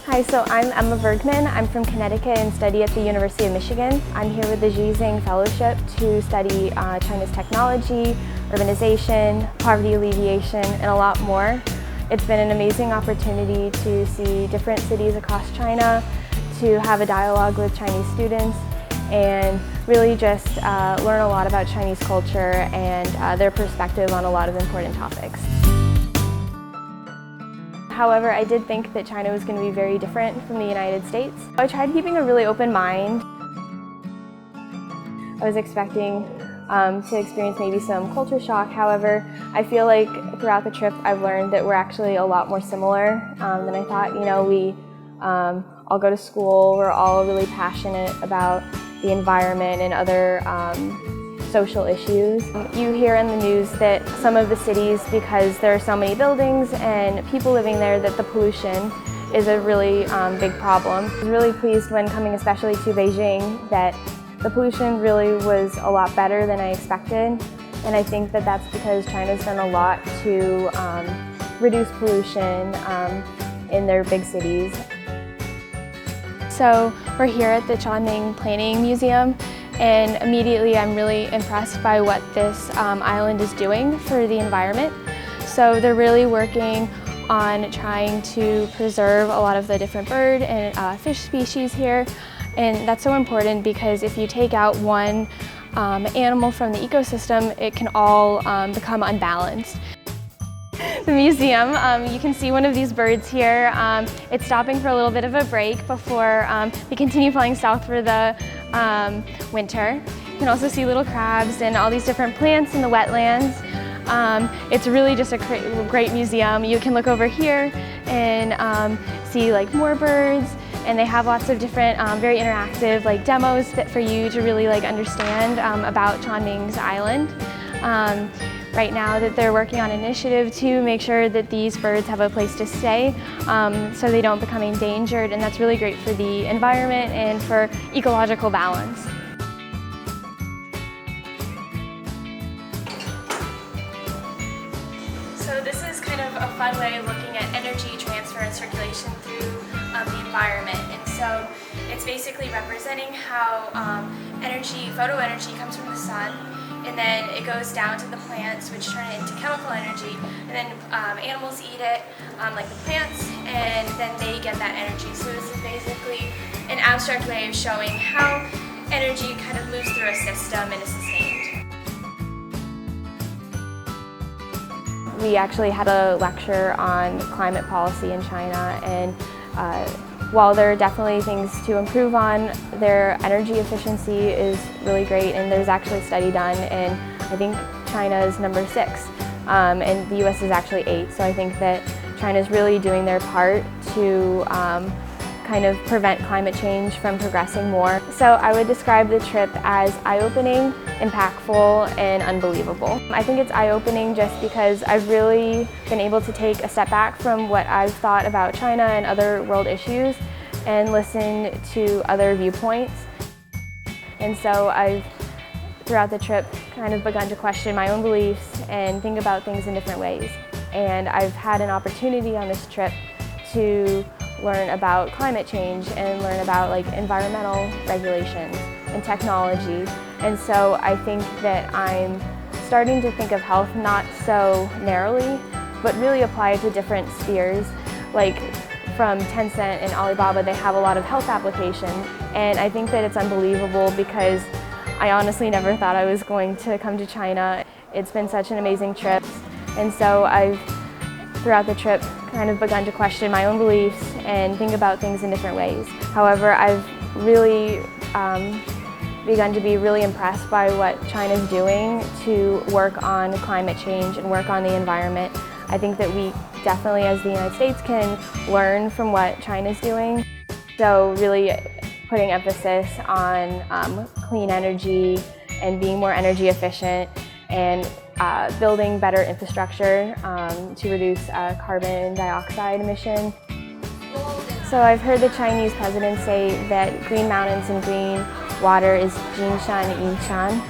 Hi, so I'm Emma Bergman. I'm from Connecticut and study at the University of Michigan. I'm here with the Zhizing Fellowship to study China's technology, urbanization, poverty alleviation, and a lot more. It's been an amazing opportunity to see different cities across China, to have a dialogue with Chinese students, and really just learn a lot about Chinese culture and their perspective on a lot of important topics. However, I did think that China was going to be very different from the United States. I tried keeping a really open mind. I was expecting to experience maybe some culture shock. However, I feel like throughout the trip I've learned that we're actually a lot more similar than I thought. You know, we all go to school, we're all really passionate about the environment and other social issues. You hear in the news that some of the cities, because there are so many buildings and people living there, that the pollution is a really big problem. I was really pleased when coming especially to Beijing that the pollution really was a lot better than I expected, and I think that that's because China's done a lot to reduce pollution in their big cities. So we're here at the Chongming Planning Museum, and immediately I'm really impressed by what this island is doing for the environment. So they're really working on trying to preserve a lot of the different bird and fish species here, and that's so important because if you take out one animal from the ecosystem, it can all become unbalanced. The museum, you can see one of these birds here. It's stopping for a little bit of a break before they continue flying south for the winter. You can also see little crabs and all these different plants in the wetlands. It's really just a great museum. You can look over here and see like more birds, and they have lots of different very interactive like demos for you to really like understand about Chongming's island. Right now that they're working on an initiative to make sure that these birds have a place to stay so they don't become endangered, and that's really great for the environment and for ecological balance. So this is kind of a fun way of looking at energy transfer and circulation through the environment, and so it's basically representing how photoenergy comes from the sun, and then it goes down to the plants, which turn it into chemical energy, and then animals eat it, like the plants, and then they get that energy. So this is basically an abstract way of showing how energy kind of moves through a system and is sustained. We actually had a lecture on climate policy in China, and while there are definitely things to improve on, their energy efficiency is really great, and there's actually a study done, and I think China is number 6, and the US is actually 8, so I think that China is really doing their part to kind of prevent climate change from progressing more. So I would describe the trip as eye-opening, impactful, and unbelievable. I think it's eye-opening just because I've really been able to take a step back from what I've thought about China and other world issues and listen to other viewpoints. And so I've, throughout the trip, kind of begun to question my own beliefs and think about things in different ways. And I've had an opportunity on this trip to learn about climate change and learn about like environmental regulations and technology. And so I think that I'm starting to think of health not so narrowly, but really apply it to different spheres. Like from Tencent and Alibaba, they have a lot of health applications, and I think that it's unbelievable because I honestly never thought I was going to come to China. It's been such an amazing trip, and so I've, throughout the trip, kind of begun to question my own beliefs and think about things in different ways. However, I've really begun to be really impressed by what China's doing to work on climate change and work on the environment. I think that we definitely, as the United States, can learn from what China's doing. So really putting emphasis on clean energy and being more energy efficient, and building better infrastructure to reduce carbon dioxide emission. So I've heard the Chinese president say that green mountains and green water is Jinshan Yinshan,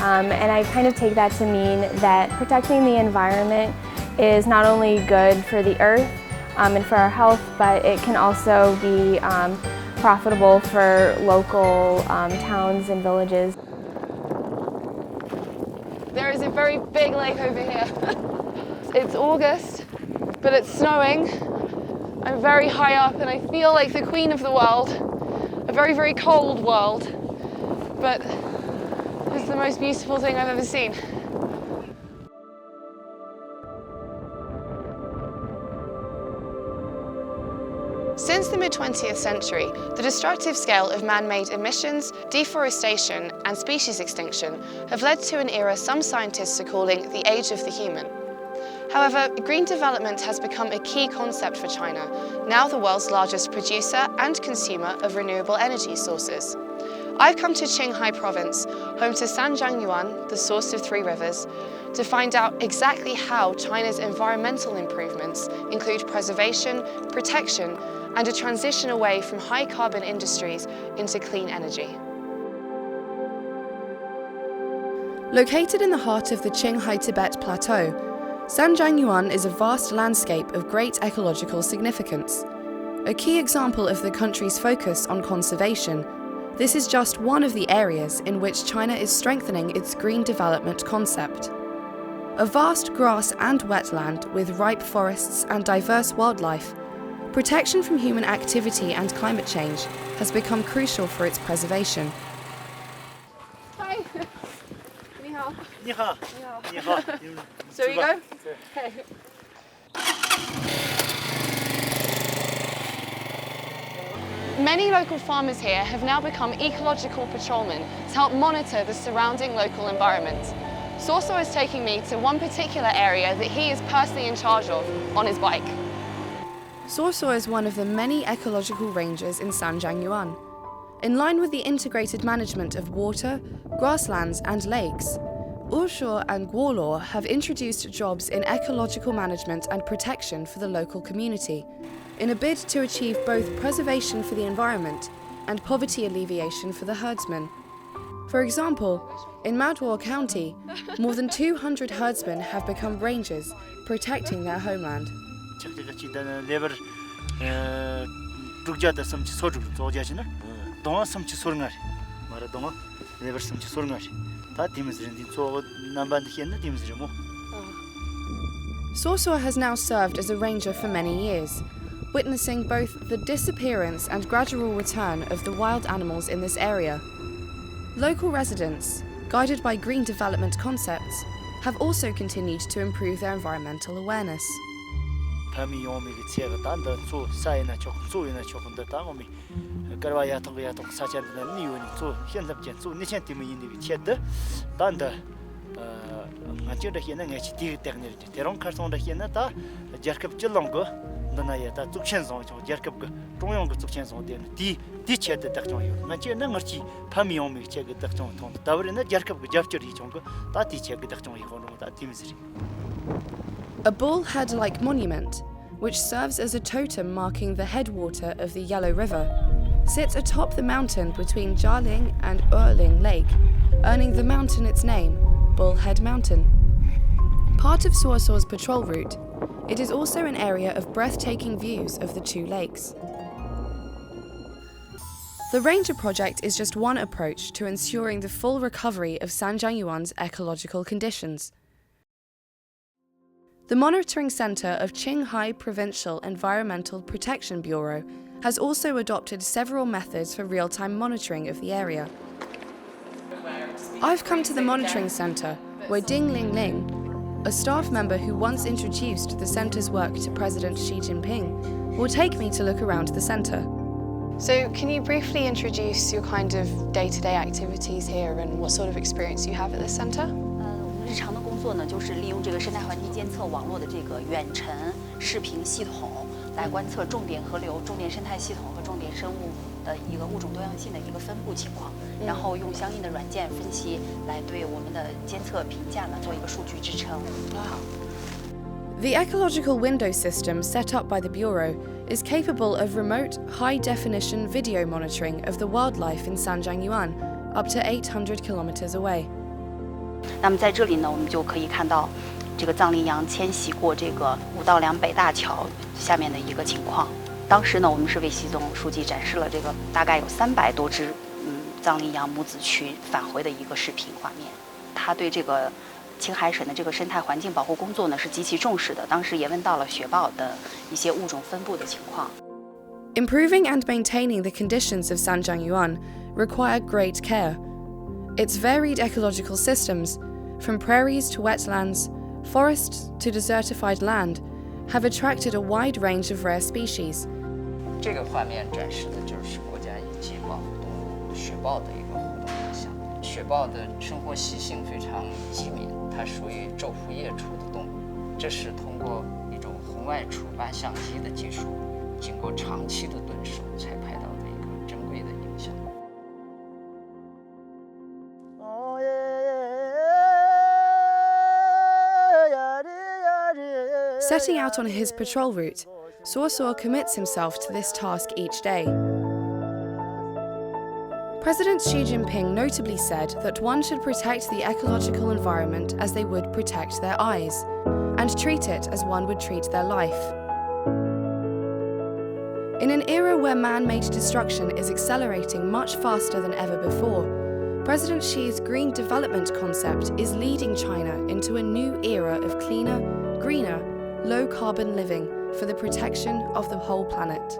and I kind of take that to mean that protecting the environment is not only good for the earth, and for our health, but it can also be profitable for local towns and villages. There is a very big lake over here. It's August, but it's snowing. I'm very high up and I feel like the queen of the world. A very, very cold world, but it's the most beautiful thing I've ever seen. Since the mid-20th century, the destructive scale of man-made emissions, deforestation and species extinction have led to an era some scientists are calling the age of the human. However, green development has become a key concept for China, now the world's largest producer and consumer of renewable energy sources. I've come to Qinghai Province, home to Sanjiangyuan, the source of three rivers, to find out exactly how China's environmental improvements include preservation, protection, and a transition away from high-carbon industries into clean energy. Located in the heart of the Qinghai Tibet Plateau, Sanjiangyuan is a vast landscape of great ecological significance. A key example of the country's focus on conservation, this is just one of the areas in which China is strengthening its green development concept. A vast grass and wetland with ripe forests and diverse wildlife, protection from human activity and climate change has become crucial for its preservation. Hi. 你好. 你好. 你好. So we go? Okay. Many local farmers here have now become ecological patrolmen to help monitor the surrounding local environment. Sorso is taking me to one particular area that he is personally in charge of on his bike. Sorso is one of the many ecological rangers in Sanjiangyuan. In line with the integrated management of water, grasslands and lakes, Ursho and Guolo have introduced jobs in ecological management and protection for the local community, in a bid to achieve both preservation for the environment and poverty alleviation for the herdsmen. For example, in Madhuo County, more than 200 herdsmen have become rangers, protecting their homeland. Sorso has now served as a ranger for many years, witnessing both the disappearance and gradual return of the wild animals in this area. Local residents, guided by green development concepts, have also continued to improve their environmental awareness. A bull-head-like monument, which serves as a totem marking the headwater of the Yellow River, sits atop the mountain between Jialing and Erling Lake, earning the mountain its name, Bullhead Mountain. Part of Sorso's patrol route, it is also an area of breathtaking views of the two lakes. The Ranger Project is just one approach to ensuring the full recovery of Sanjiangyuan's ecological conditions. The Monitoring Center of Qinghai Provincial Environmental Protection Bureau has also adopted several methods for real-time monitoring of the area. I've come to the Monitoring Center, where Ding Lingling, a staff member who once introduced the center's work to President Xi Jinping, will take me to look around the center. So can you briefly introduce your kind of day-to-day activities here and what sort of experience you have at this center? 日常的工作呢，就是利用这个生态环境监测网络的这个远程视频系统，来观测重点河流、重点生态系统和重点生物的一个物种多样性的一个分布情况，然后用相应的软件分析，来对我们的监测评价呢做一个数据支撑。好。 The ecological window system set up by the Bureau is capable of remote, high-definition video monitoring of the wildlife in Sanjiangyuan, up to 800 kilometers away. 那么在这里呢，我们就可以看到，这个藏羚羊迁徙过这个五道梁北大桥下面的一个情况。当时呢，我们是为习总书记展示了这个大概有300多只藏羚羊母子群返回的一个视频画面。他对这个青海省的这个生态环境保护工作呢是极其重视的，当时也问到了雪豹的一些物种分布的情况。Improving and maintaining the conditions of Zhanjiang require great care. Its varied ecological systems, from prairies to wetlands, forests to desertified land, have attracted a wide range of rare species. 这个画面展示的就是国家一级保护动物雪豹的一个活动影像。雪豹的生活习性非常机敏，它属于昼伏夜出的动物。这是通过一种红外触发相机的技术，经过长期的蹲守才拍到的一个珍贵的影像。Setting out on his patrol route, Suosor commits himself to this task each day. President Xi Jinping notably said that one should protect the ecological environment as they would protect their eyes, and treat it as one would treat their life. In an era where man-made destruction is accelerating much faster than ever before, President Xi's green development concept is leading China into a new era of cleaner, greener, low-carbon living for the protection of the whole planet.